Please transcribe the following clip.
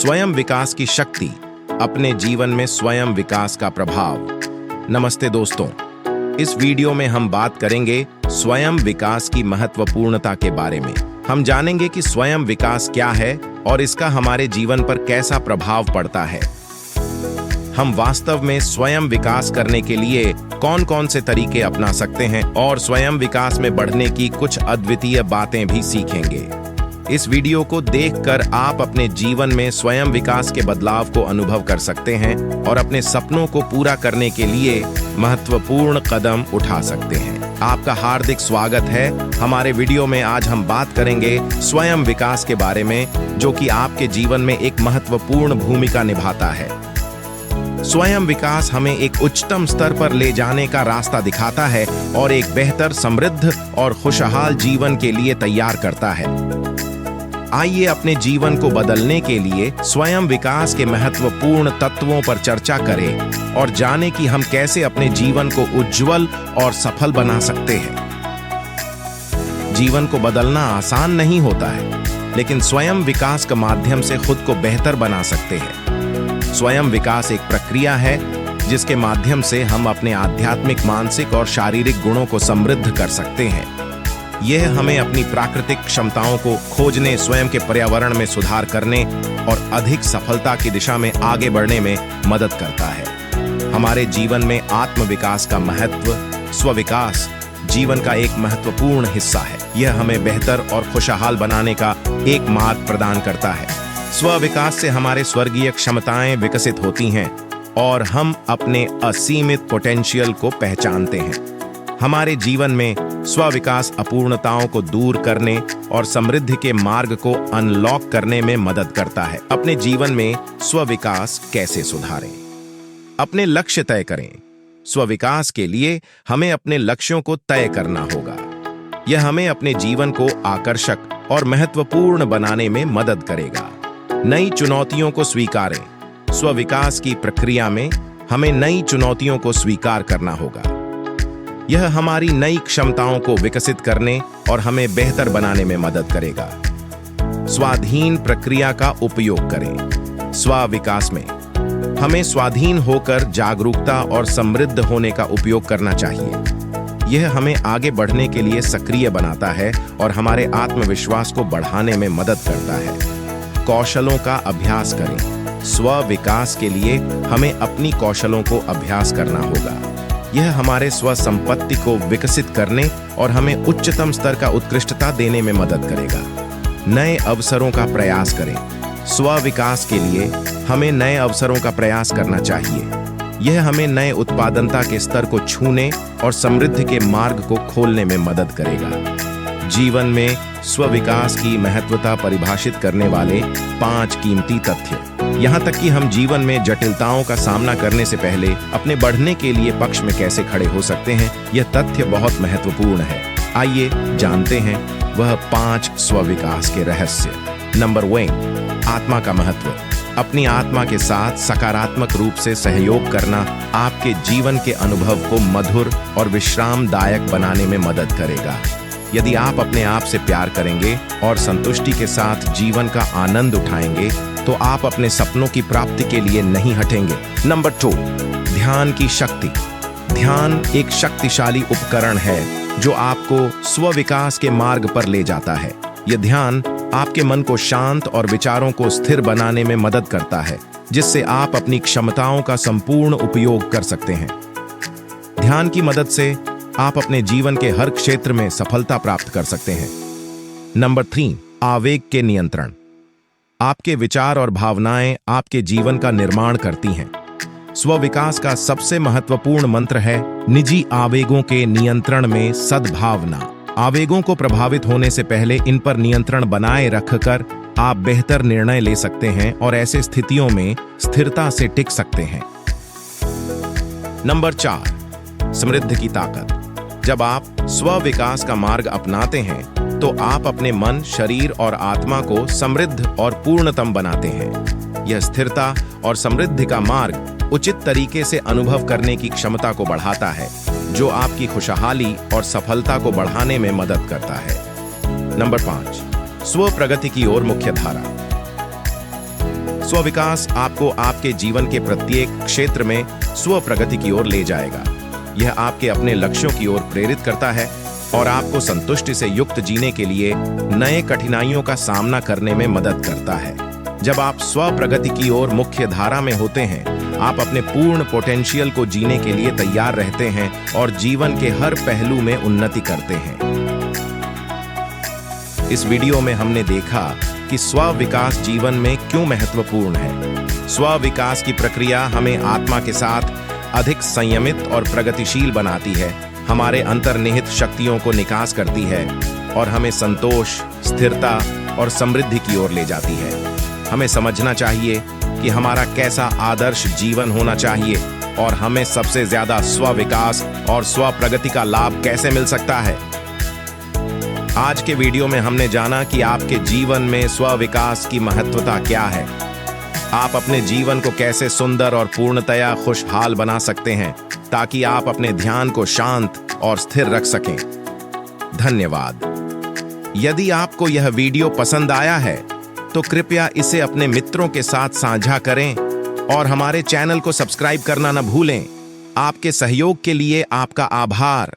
स्वयं विकास की शक्ति, अपने जीवन में स्वयं विकास का प्रभाव। नमस्ते दोस्तों, इस वीडियो में हम बात करेंगे स्वयं विकास की महत्वपूर्णता के बारे में। हम जानेंगे कि स्वयं विकास क्या है और इसका हमारे जीवन पर कैसा प्रभाव पड़ता है। हम वास्तव में स्वयं विकास करने के लिए कौन कौन से तरीके अपना सकते हैं और स्वयं विकास में बढ़ने की कुछ अद्वितीय बातें भी सीखेंगे। इस वीडियो को देखकर आप अपने जीवन में स्वयं विकास के बदलाव को अनुभव कर सकते हैं और अपने सपनों को पूरा करने के लिए महत्वपूर्ण कदम उठा सकते हैं। आपका हार्दिक स्वागत है हमारे वीडियो में। आज हम बात करेंगे स्वयं विकास के बारे में, जो कि आपके जीवन में एक महत्वपूर्ण भूमिका निभाता है। स्वयं विकास हमें एक उच्चतम स्तर पर ले जाने का रास्ता दिखाता है और एक बेहतर, समृद्ध और खुशहाल जीवन के लिए तैयार करता है। आइए अपने जीवन को बदलने के लिए स्वयं विकास के महत्वपूर्ण तत्वों पर चर्चा करें और जानें कि हम कैसे अपने जीवन को उज्जवल और सफल बना सकते हैं। जीवन को बदलना आसान नहीं होता है, लेकिन स्वयं विकास के माध्यम से खुद को बेहतर बना सकते हैं। स्वयं विकास एक प्रक्रिया है जिसके माध्यम से हम अपने आध्यात्मिक, मानसिक और शारीरिक गुणों को समृद्ध कर सकते हैं। यह हमें अपनी प्राकृतिक क्षमताओं को खोजने, स्वयं के पर्यावरण में सुधार करने और अधिक सफलता की दिशा में आगे बढ़ने में मदद करता है। हमारे जीवन में आत्म विकास का महत्व, स्वविकास जीवन का एक महत्वपूर्ण हिस्सा है। यह हमें बेहतर और खुशहाल बनाने का एक मार्ग प्रदान करता है। स्वविकास से हमारे स्वर्गीय क्षमताएं विकसित होती हैं और हम अपने असीमित पोटेंशियल को पहचानते हैं। हमारे जीवन में स्वविकास अपूर्णताओं को दूर करने और समृद्धि के मार्ग को अनलॉक करने में मदद करता है। अपने जीवन में स्वविकास कैसे सुधारें? अपने लक्ष्य तय करें। स्वविकास के लिए हमें अपने लक्ष्यों को तय करना होगा। यह हमें अपने जीवन को आकर्षक और महत्वपूर्ण बनाने में मदद करेगा। नई चुनौतियों को स्वीकारें। स्वविकास की प्रक्रिया में हमें नई चुनौतियों को स्वीकार करना होगा। यह हमारी नई क्षमताओं को विकसित करने और हमें बेहतर बनाने में मदद करेगा। स्वाधीन प्रक्रिया का उपयोग करें। स्वविकास में हमें स्वाधीन होकर जागरूकता और समृद्ध होने का उपयोग करना चाहिए। यह हमें आगे बढ़ने के लिए सक्रिय बनाता है और हमारे आत्मविश्वास को बढ़ाने में मदद करता है। कौशलों का अभ्यास करें। स्वविकास के लिए हमें अपनी कौशलों को अभ्यास करना होगा। यह हमारे स्व संपत्ति को विकसित करने और हमें उच्चतम स्तर का उत्कृष्टता देने में मदद करेगा। नए अवसरों का प्रयास करें। स्व विकास के लिए हमें नए अवसरों का प्रयास करना चाहिए। यह हमें नए उत्पादकता के स्तर को छूने और समृद्धि के मार्ग को खोलने में मदद करेगा। जीवन में स्व विकास की महत्वता परिभाषित करने वाले 5 कीमती तथ्य। यहाँ तक कि हम जीवन में जटिलताओं का सामना करने से पहले अपने बढ़ने के लिए पक्ष में कैसे खड़े हो सकते हैं, यह तथ्य बहुत महत्वपूर्ण है। आइए जानते हैं वह 5 स्वविकास के रहस्य। नंबर 1, आत्मा का महत्व। अपनी आत्मा के साथ सकारात्मक रूप से सहयोग करना आपके जीवन के अनुभव को मधुर और विश्रामदायक बनाने में मदद करेगा। यदि आप अपने आप से प्यार करेंगे और संतुष्टि के साथ जीवन का आनंद उठाएंगे, तो आप अपने सपनों की प्राप्ति के लिए नहीं हटेंगे। नंबर 2, ध्यान की शक्ति। ध्यान एक शक्तिशाली उपकरण है जो आपको स्वविकास के मार्ग पर ले जाता है। यह ध्यान आपके मन को शांत और विचारों को स्थिर बनाने में मदद करता है, जिससे आप अपनी क्षमताओं का संपूर्ण उपयोग कर सकते हैं। ध्यान की मदद से आप अपने जीवन के हर क्षेत्र में सफलता प्राप्त कर सकते हैं। नंबर 3, आवेग के नियंत्रण। आपके विचार और भावनाएं आपके जीवन का निर्माण करती हैं। स्वविकास का सबसे महत्वपूर्ण मंत्र है निजी आवेगों के नियंत्रण में सद्भावना। आवेगों को प्रभावित होने से पहले इन पर नियंत्रण बनाए रखकर आप बेहतर निर्णय ले सकते हैं और ऐसे स्थितियों में स्थिरता से टिक सकते हैं। नंबर 4, समृद्धि की ताकत। जब आप स्वविकास का मार्ग अपनाते हैं, तो आप अपने मन, शरीर और आत्मा को समृद्ध और पूर्णतम बनाते हैं। यह स्थिरता और समृद्धि का मार्ग उचित तरीके से अनुभव करने की क्षमता को बढ़ाता है, जो आपकी खुशहाली और सफलता को बढ़ाने में मदद करता है। नंबर 5, स्व प्रगति की ओर मुख्य धारा। स्व विकास आपको आपके जीवन के प्रत्येक क्षेत्र में स्व प्रगति की ओर ले जाएगा। यह आपके अपने लक्ष्यों की ओर प्रेरित करता है और आपको संतुष्टि से युक्त जीने के लिए नए कठिनाइयों का सामना करने में मदद करता है। जब आप स्व प्रगति की ओर मुख्य धारा में होते हैं, आप अपने पूर्ण पोटेंशियल को जीने के लिए तैयार रहते हैं और जीवन के हर पहलू में उन्नति करते हैं। इस वीडियो में हमने देखा कि स्व विकास जीवन में क्यों महत्वपूर्ण है। स्व विकास की प्रक्रिया हमें आत्मा के साथ अधिक संयमित और प्रगतिशील बनाती है, हमारे अंतर्निहित शक्तियों को निकास करती है और हमें संतोष, स्थिरता और समृद्धि की ओर ले जाती है। हमें समझना चाहिए कि हमारा कैसा आदर्श जीवन होना चाहिए और हमें सबसे ज्यादा स्व विकास और स्व प्रगति का लाभ कैसे मिल सकता है। आज के वीडियो में हमने जाना कि आपके जीवन में स्व विकास की महत्वता क्या है, आप अपने जीवन को कैसे सुंदर और पूर्णतया खुशहाल बना सकते हैं ताकि आप अपने ध्यान को शांत और स्थिर रख सकें। धन्यवाद। यदि आपको यह वीडियो पसंद आया है तो कृपया इसे अपने मित्रों के साथ साझा करें और हमारे चैनल को सब्सक्राइब करना न भूलें। आपके सहयोग के लिए आपका आभार।